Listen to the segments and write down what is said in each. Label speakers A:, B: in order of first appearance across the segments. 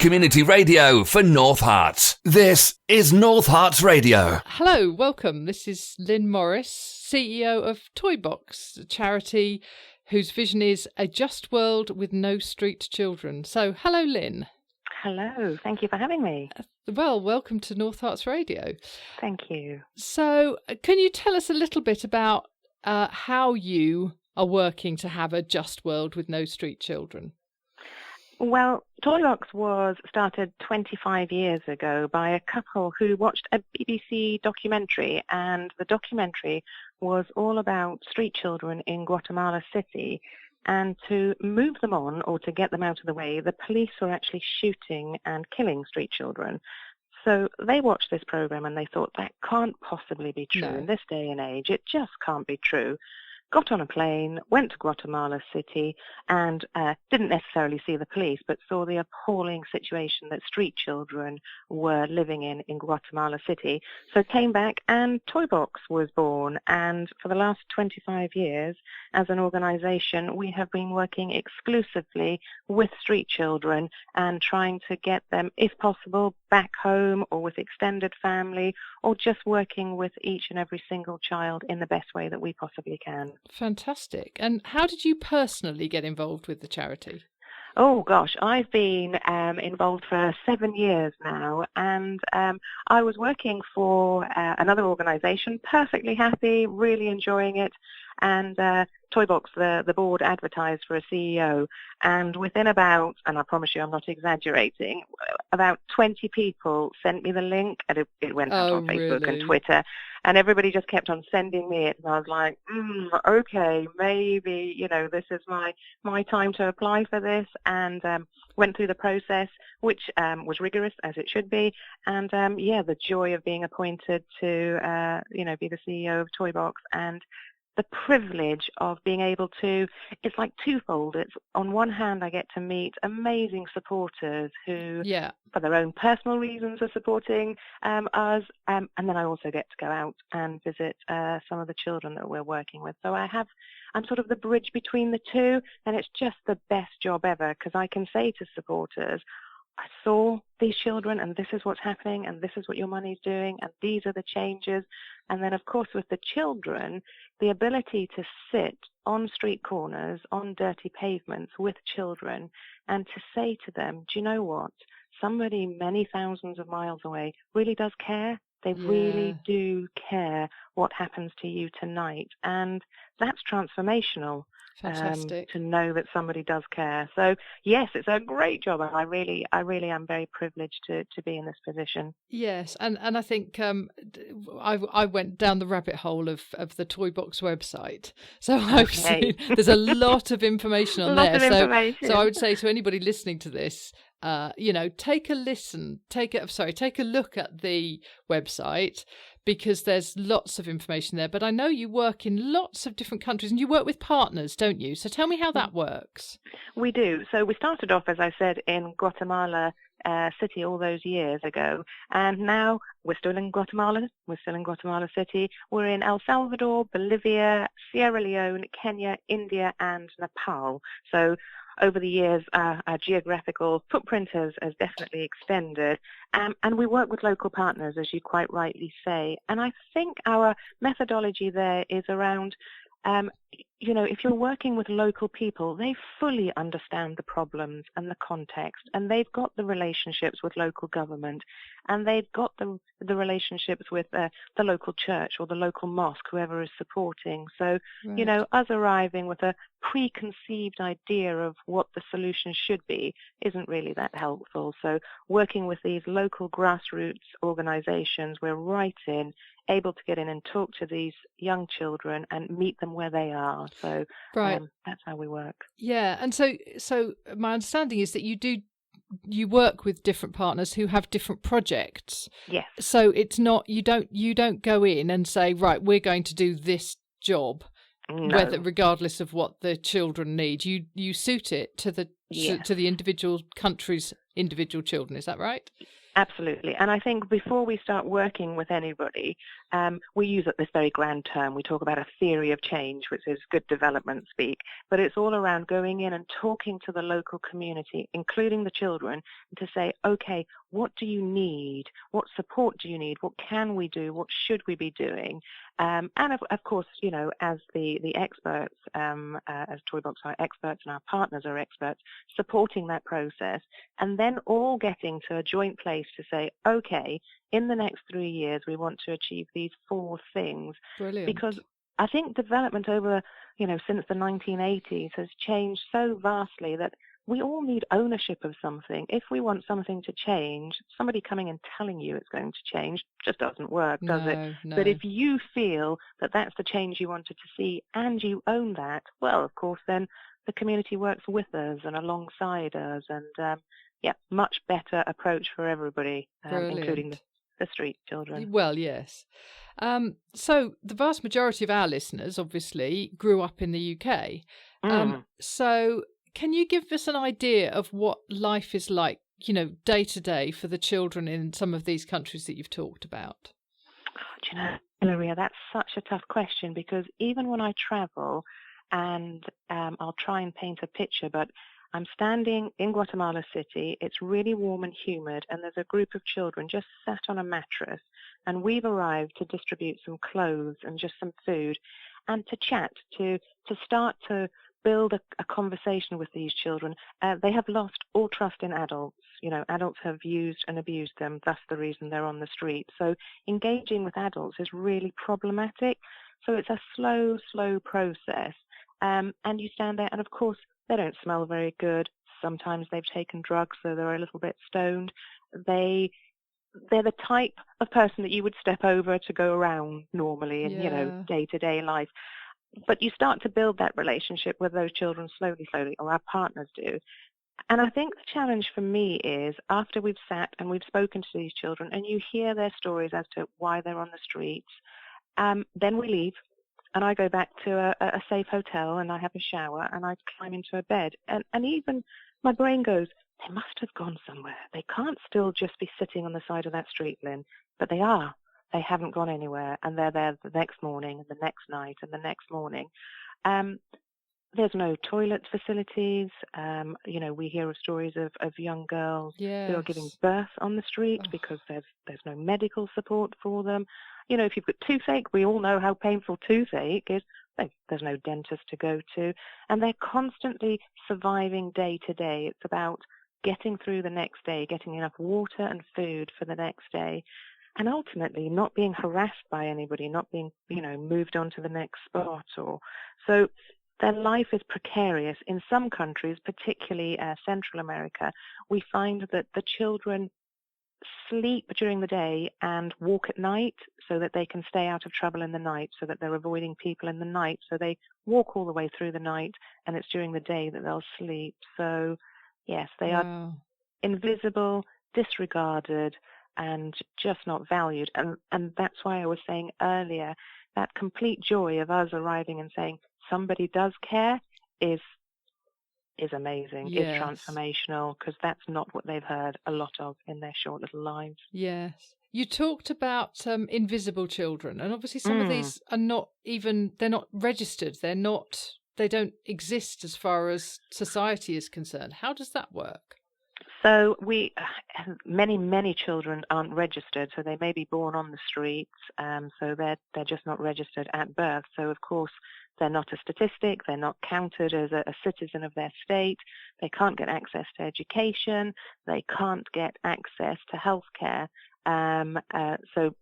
A: Community radio for North Herts. This is North Herts Radio.
B: Hello, welcome. This is Lynne Morris, CEO of Toybox, a charity whose vision is a just world with no street children. So, hello, Lynne.
C: Hello, thank you for having me.
B: Well, welcome to North Herts Radio.
C: Thank you.
B: So, can you tell us a little bit about how you are working to have a just world with no street children?
C: Well, Toybox was started 25 years ago by a couple who watched a BBC documentary, and the documentary was all about street children in Guatemala City. And to move them on, or to get them out of the way, the police were actually shooting and killing street children. So they watched this program and they thought, that can't possibly be true in this day and age. It just can't be true. Got on a plane, went to Guatemala City, and didn't necessarily see the police, but saw the appalling situation that street children were living in Guatemala City. So came back, and Toybox was born. And for the last 25 years, as an organisation, we have been working exclusively with street children and trying to get them, if possible, back home or with extended family, or just working with each and every single child in the best way that we possibly can.
B: Fantastic. And how did you personally get involved with the charity?
C: Oh, gosh, I've been involved for 7 years now, and I was working for another organisation, perfectly happy, really enjoying it, and Toybox, the board, advertised for a CEO, and within about, and I promise you I'm not exaggerating, about 20 people sent me the link, and it went out on Facebook and Twitter, and everybody just kept on sending me it, and I was like, okay, maybe, this is my time to apply for this, and went through the process, which was rigorous, as it should be, and the joy of being appointed to, be the CEO of Toybox, and the privilege of being able to, it's like twofold. It's on one hand, I get to meet amazing supporters who, for their own personal reasons, are supporting us, and then I also get to go out and visit some of the children that we're working with. So I'm sort of the bridge between the two, and it's just the best job ever, because I can say to supporters, I saw these children, and this is what's happening, and this is what your money's doing, and these are the changes. And then, of course, with the children, the ability to sit on street corners, on dirty pavements with children, and to say to them, do you know what? Somebody many thousands of miles away really does care. They really do care what happens to you tonight. And that's transformational.
B: Fantastic.
C: To know that somebody does care. So yes, it's a great job, and I really am very privileged to be in this position.
B: Yes, and I think I went down the rabbit hole of the Toybox website, so I've seen there's a lot of information on there. So I would say to anybody listening to this, take a look at the website, because there's lots of information there. But I know you work in lots of different countries, and you work with partners, don't you? So tell me how that works. We
C: do. So we started off, as I said, in Guatemala City all those years ago, and now we're still in Guatemala. We're still in Guatemala City. We're in El Salvador, Bolivia, Sierra Leone, Kenya, India, and Nepal. So over the years, our geographical footprint has definitely extended, and we work with local partners, as you quite rightly say. And I think our methodology there is around, if you're working with local people, they fully understand the problems and the context, and they've got the relationships with local government, and they've got the relationships with the local church or the local mosque, whoever is supporting. So, us arriving with a preconceived idea of what the solution should be isn't really that helpful. So working with these local grassroots organizations, we're right in, able to get in and talk to these young children and meet them where they are. So that's how we work.
B: Yeah, and so my understanding is that you work with different partners who have different projects.
C: Yes.
B: So it's not, you don't go in and say, right, we're going to do this job, regardless of what the children need. You suit it to the to the individual country's individual children. Is that right?
C: Absolutely. And I think before we start working with anybody, we use this very grand term. We talk about a theory of change, which is good development speak, but it's all around going in and talking to the local community, including the children, to say, okay, what do you need? What support do you need? What can we do? What should we be doing? And of course, you know, as the experts, as Toybox are experts and our partners are experts, supporting that process, and then all getting to a joint place to say, okay, in the next 3 years, we want to achieve these 4 things.
B: Brilliant.
C: Because I think development over, you know, since the 1980s has changed so vastly that we all need ownership of something. If we want something to change, somebody coming and telling you it's going to change just doesn't work, does it?
B: No.
C: But if you feel that that's the change you wanted to see and you own that, well, of course, then the community works with us and alongside us, and much better approach for everybody, including the street children.
B: Well, yes. So the vast majority of our listeners, obviously, grew up in the UK. So can you give us an idea of what life is like, you know, day to day for the children in some of these countries that you've talked about?
C: Do you know, Hilary, that's such a tough question, because even when I travel, and I'll try and paint a picture, but I'm standing in Guatemala City. It's really warm and humid, and there's a group of children just sat on a mattress, and we've arrived to distribute some clothes and just some food, and to chat, to start to build a conversation with these children. They have lost all trust in adults. You know, adults have used and abused them. That's the reason they're on the street. So engaging with adults is really problematic. So it's a slow process. And you stand there, and of course, they don't smell very good. Sometimes they've taken drugs, so they're a little bit stoned. They're the type of person that you would step over to go around normally in, you know, day-to-day life. But you start to build that relationship with those children slowly, or our partners do. And I think the challenge for me is, after we've sat and we've spoken to these children and you hear their stories as to why they're on the streets, then we leave. And I go back to a safe hotel, and I have a shower, and I climb into a bed. And even my brain goes, they must have gone somewhere. They can't still just be sitting on the side of that street, Lynne. But they are. They haven't gone anywhere. And they're there the next morning, and the next night, and the next morning. There's no toilet facilities. You know, we hear of stories of young girls who are giving birth on the street because there's no medical support for them. You know, if you've got toothache, we all know how painful toothache is. There's no dentist to go to. And they're constantly surviving day to day. It's about getting through the next day, getting enough water and food for the next day, and ultimately not being harassed by anybody, not being, you know, moved on to the next spot. So their life is precarious. In some countries, particularly Central America, we find that the children sleep during the day and walk at night so that they can stay out of trouble in the night, so that they're avoiding people in the night. So they walk all the way through the night, and it's during the day that they'll sleep. So, yes, they are invisible, disregarded, and just not valued. And that's why I was saying earlier, that complete joy of us arriving and saying somebody does care is amazing, is transformational, because that's not what they've heard a lot of in their short little lives.
B: Yes. You talked about invisible children, and obviously some of these are not even, they're not registered, they don't exist as far as society is concerned. How does that work?
C: So many children aren't registered, so they may be born on the streets, so they're just not registered at birth. So of course they're not a statistic, they're not counted as a citizen of their state, they can't get access to education, they can't get access to healthcare. So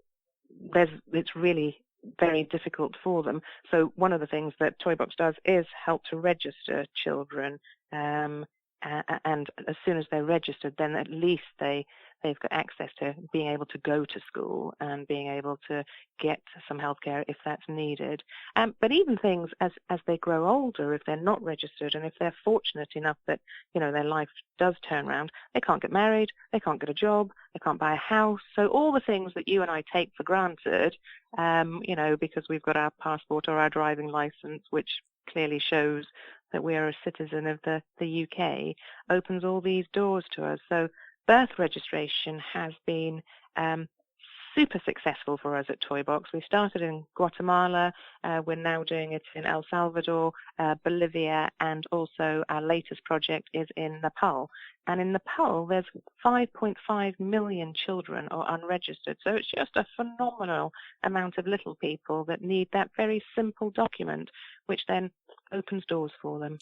C: it's really very difficult for them. So one of the things that Toybox does is help to register children, and as soon as they're registered, then at least they've got access to being able to go to school and being able to get some healthcare if that's needed. But even things as they grow older, if they're not registered, and if they're fortunate enough that, you know, their life does turn around, they can't get married, they can't get a job, they can't buy a house. So all the things that you and I take for granted, you know, because we've got our passport or our driving license, which clearly shows that we are a citizen of the UK, opens all these doors to us. So birth registration has been super successful for us at Toybox. We started in Guatemala, we're now doing it in El Salvador, Bolivia, and also our latest project is in Nepal. And in Nepal, there's 5.5 million children are unregistered. So it's just a phenomenal amount of little people that need that very simple document, which then opens doors for them.